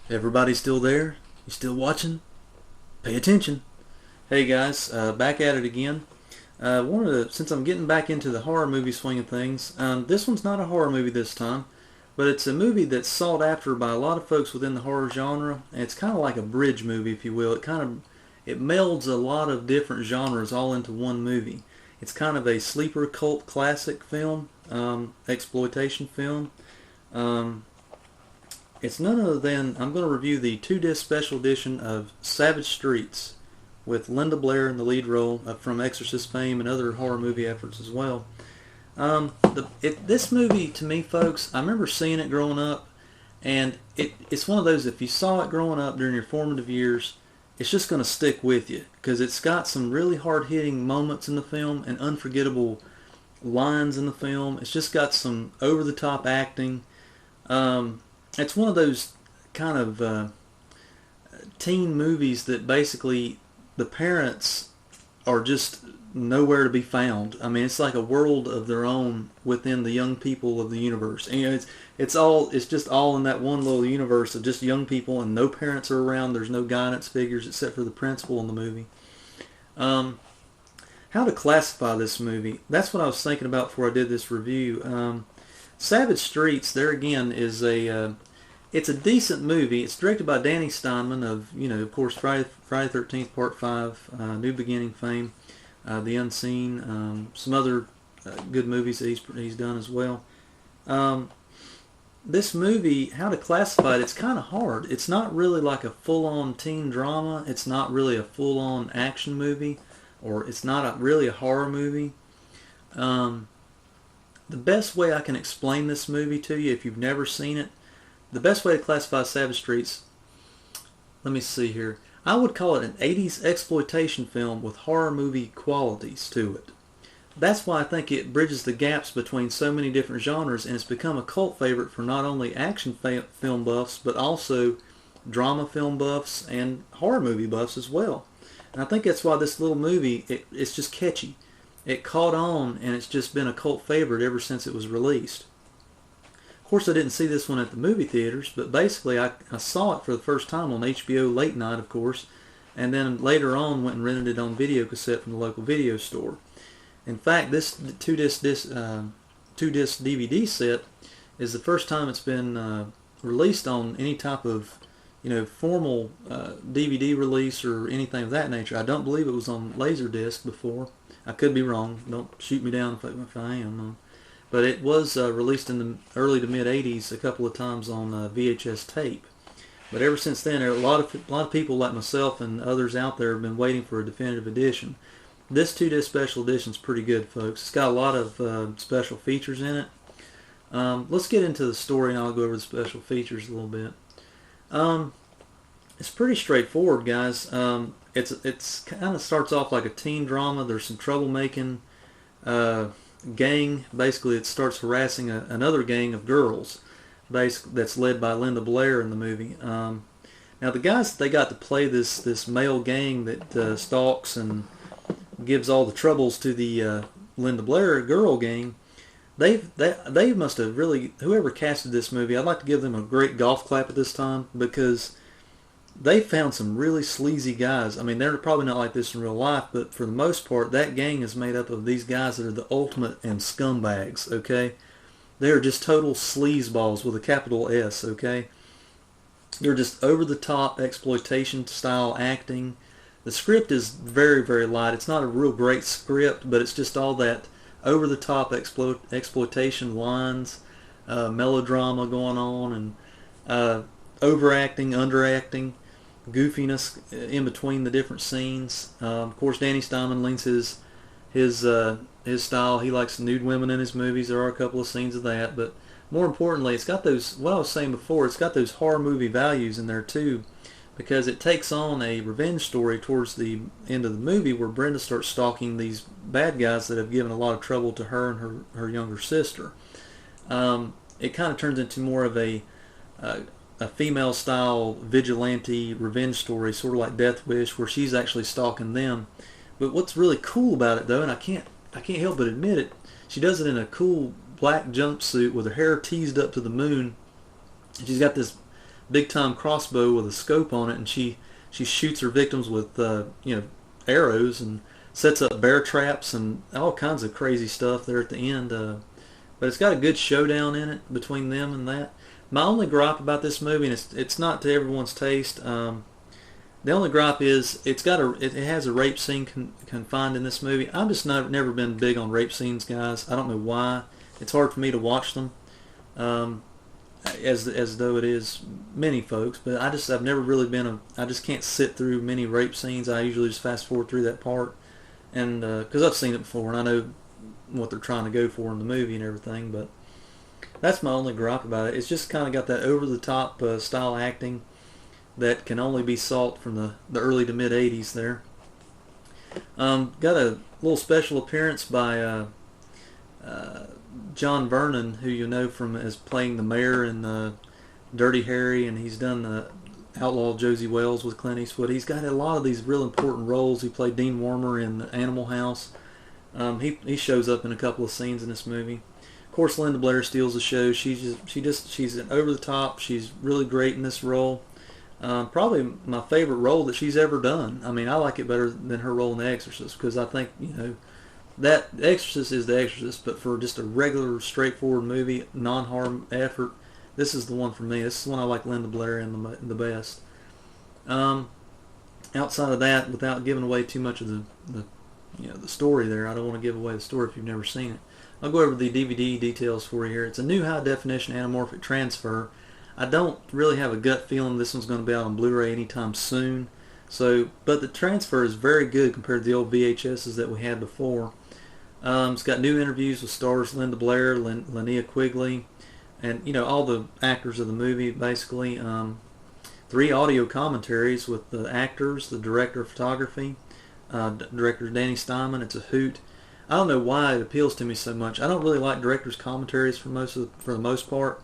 Everybody still there? You still watching? Pay attention. Hey guys, back at it again. Since I'm getting back into the horror movie swing of things, this one's not a horror movie this time, but it's a movie that's sought after by a lot of folks within the horror genre. And it's kind of like a bridge movie, if you will. It melds a lot of different genres all into one movie. It's kind of a sleeper cult classic film, exploitation film. Um, it's none other than I'm going to review the two-disc special edition of Savage Streets with Linda Blair in the lead role from Exorcist fame and other horror movie efforts as well. This movie, to me, folks, I remember seeing it growing up, and it's one of those, if you saw it growing up during your formative years, it's just going to stick with you because it's got some really hard-hitting moments in the film and unforgettable lines in the film. It's just got some over-the-top acting. It's one of those kind of teen movies that basically the parents are just nowhere to be found. I mean, it's like a world of their own within the young people of the universe. And it's just all in that one little universe of just young people, and no parents are around. There's no guidance figures except for the principal in the movie. How to classify this movie? That's what I was thinking about before I did this review. Savage Streets, there again, it's a decent movie. It's directed by Danny Steinman of, of course, Friday 13th Part 5, New Beginning fame, The Unseen, some other good movies that he's done as well. This movie, how to classify it, it's kind of hard. It's not really like a full-on teen drama. It's not really a full-on action movie, or it's not really a horror movie. The best way I can explain this movie to you, if you've never seen it, the best way to classify Savage Streets, let me see here. I would call it an 80s exploitation film with horror movie qualities to it. That's why I think it bridges the gaps between so many different genres, and it's become a cult favorite for not only action film buffs, but also drama film buffs and horror movie buffs as well. And I think that's why this little movie, it's just catchy. It caught on, and it's just been a cult favorite ever since it was released. Of course, I didn't see this one at the movie theaters, but basically I saw it for the first time on HBO late night, of course, and then later on went and rented it on video cassette from the local video store. In fact, this two-disc DVD set is the first time it's been released on any type of formal DVD release or anything of that nature. I don't believe it was on Laserdisc before. I could be wrong. Don't shoot me down if I am. But it was released in the early to mid 80s a couple of times on VHS tape. But ever since then, a lot of people like myself and others out there have been waiting for a definitive edition. This two-disc special edition is pretty good, folks. It's got a lot of special features in it. Let's get into the story, and I'll go over the special features a little bit. It's pretty straightforward, guys. It's kind of starts off like a teen drama. There's some troublemaking gang. Basically, it starts harassing another gang of girls, that's led by Linda Blair in the movie. Now, the guys that they got to play this male gang that stalks and gives all the troubles to the Linda Blair girl gang, they must have really, whoever casted this movie, I'd like to give them a great golf clap at this time, because they found some really sleazy guys. I mean, they're probably not like this in real life, but for the most part, that gang is made up of these guys that are the ultimate and scumbags, okay? They're just total sleazeballs with a capital S, okay? They're just over-the-top exploitation style acting. The script is very, very light. It's not a real great script, but it's just all that over-the-top exploitation lines, melodrama going on, and overacting, underacting, goofiness in between the different scenes. Of course, Danny Steinman leans his style. He likes nude women in his movies. There are a couple of scenes of that, but more importantly, it's got those, what I was saying before, it's got those horror movie values in there too, because it takes on a revenge story towards the end of the movie where Brenda starts stalking these bad guys that have given a lot of trouble to her and her younger sister. It kind of turns into more of a female style vigilante revenge story, sort of like Death Wish, where she's actually stalking them. But what's really cool about it, though, and I can't help but admit it, she does it in a cool black jumpsuit with her hair teased up to the moon. She's got this big time crossbow with a scope on it, and she shoots her victims with arrows and sets up bear traps and all kinds of crazy stuff there at the end. But it's got a good showdown in it between them and that. My only gripe about this movie, and it's not to everyone's taste. The only gripe is it has a rape scene confined in this movie. I've just never been big on rape scenes, guys. I don't know why. It's hard for me to watch them, as though it is many folks. But I've never really been I just can't sit through many rape scenes. I usually just fast forward through that part, and because I've seen it before and I know what they're trying to go for in the movie and everything. But that's my only gripe about it. It's just kind of got that over the top style acting that can only be sought from the early to mid 80s there. Got a little special appearance by John Vernon, who you know from as playing the mayor in Dirty Harry, and he's done Outlaw Josie Wells with Clint Eastwood. He's got a lot of these real important roles. He played Dean Wormer in Animal House. He shows up in a couple of scenes in this movie. Of course, Linda Blair steals the show. She's over the top. She's really great in this role. Probably my favorite role that she's ever done. I mean, I like it better than her role in The Exorcist, because I think, that The Exorcist is The Exorcist, but for just a regular, straightforward movie, non-harm effort, this is the one for me. This is the one I like Linda Blair in the best. Outside of that, without giving away too much of the story there, I don't want to give away the story if you've never seen it. I'll go over the DVD details for you here. It's a new high-definition anamorphic transfer. I don't really have a gut feeling this one's going to be out on Blu-ray anytime soon. But the transfer is very good compared to the old VHSs that we had before. It's got new interviews with stars Linda Blair, Linnea Quigley, and all the actors of the movie basically. 3 audio commentaries with the actors, the director of photography, director Danny Steinman. It's a hoot. I don't know why it appeals to me so much. I don't really like directors' commentaries for the most part.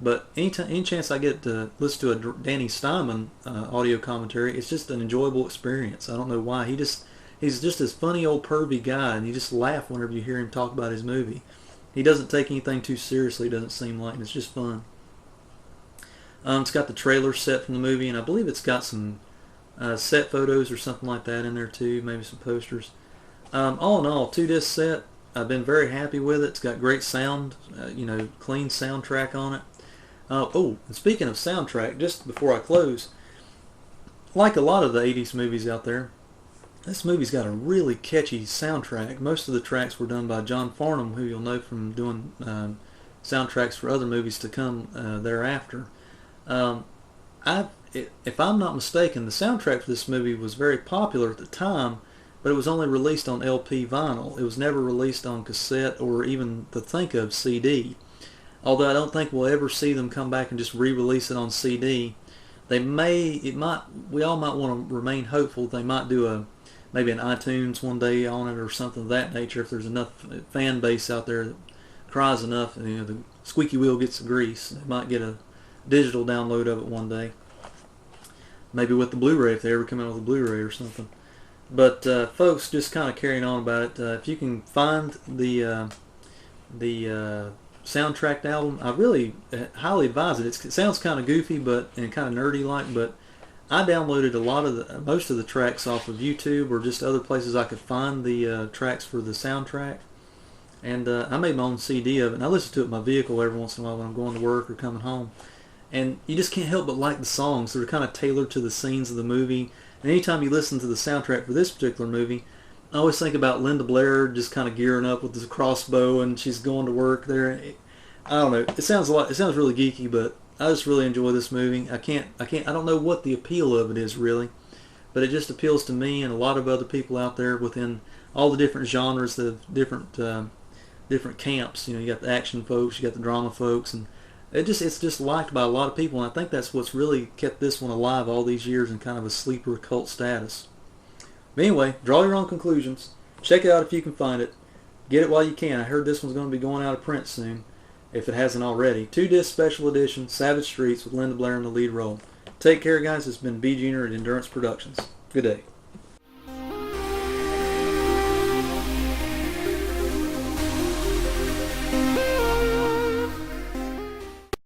But any chance I get to listen to a Danny Steinman audio commentary, it's just an enjoyable experience. I don't know why. He's just this funny old pervy guy, and you just laugh whenever you hear him talk about his movie. He doesn't take anything too seriously, doesn't seem like, and it's just fun. It's got the trailer set from the movie, and I believe it's got some set photos or something like that in there too, maybe some posters. All in all, 2-disc set. I've been very happy with it. It's got great sound, clean soundtrack on it. And speaking of soundtrack, just before I close, like a lot of the 80s movies out there, this movie's got a really catchy soundtrack. Most of the tracks were done by John Farnham, who you'll know from doing soundtracks for other movies to come thereafter. If I'm not mistaken, the soundtrack for this movie was very popular at the time, but it was only released on LP vinyl. It was never released on cassette or even to think of CD. Although I don't think we'll ever see them come back and just re-release it on CD. We all might want to remain hopeful. They might do maybe an iTunes one day on it or something of that nature if there's enough fan base out there that cries enough, and the squeaky wheel gets the grease. They might get a digital download of it one day. Maybe with the Blu-ray if they ever come out with a Blu-ray or something. But folks, just kind of carrying on about it, if you can find the soundtracked album, I really highly advise it. It sounds kind of goofy and kind of nerdy like, but I downloaded most of the tracks off of YouTube or just other places I could find the tracks for the soundtrack, and I made my own CD of it, and I listen to it in my vehicle every once in a while when I'm going to work or coming home. And you just can't help but like the songs. They're kind of tailored to the scenes of the movie. And anytime you listen to the soundtrack for this particular movie, I always think about Linda Blair just kind of gearing up with this crossbow, and she's going to work there. I don't know. It sounds really geeky, but I just really enjoy this movie. I don't know what the appeal of it is really, but it just appeals to me and a lot of other people out there within all the different genres, the different camps. You got the action folks, you got the drama folks, and it's just liked by a lot of people, and I think that's what's really kept this one alive all these years in kind of a sleeper cult status. But anyway, draw your own conclusions. Check it out if you can find it. Get it while you can. I heard this one's going to be going out of print soon, if it hasn't already. 2-disc special edition, Savage Streets with Linda Blair in the lead role. Take care, guys. It's been B. Junior at Endurance Productions. Good day.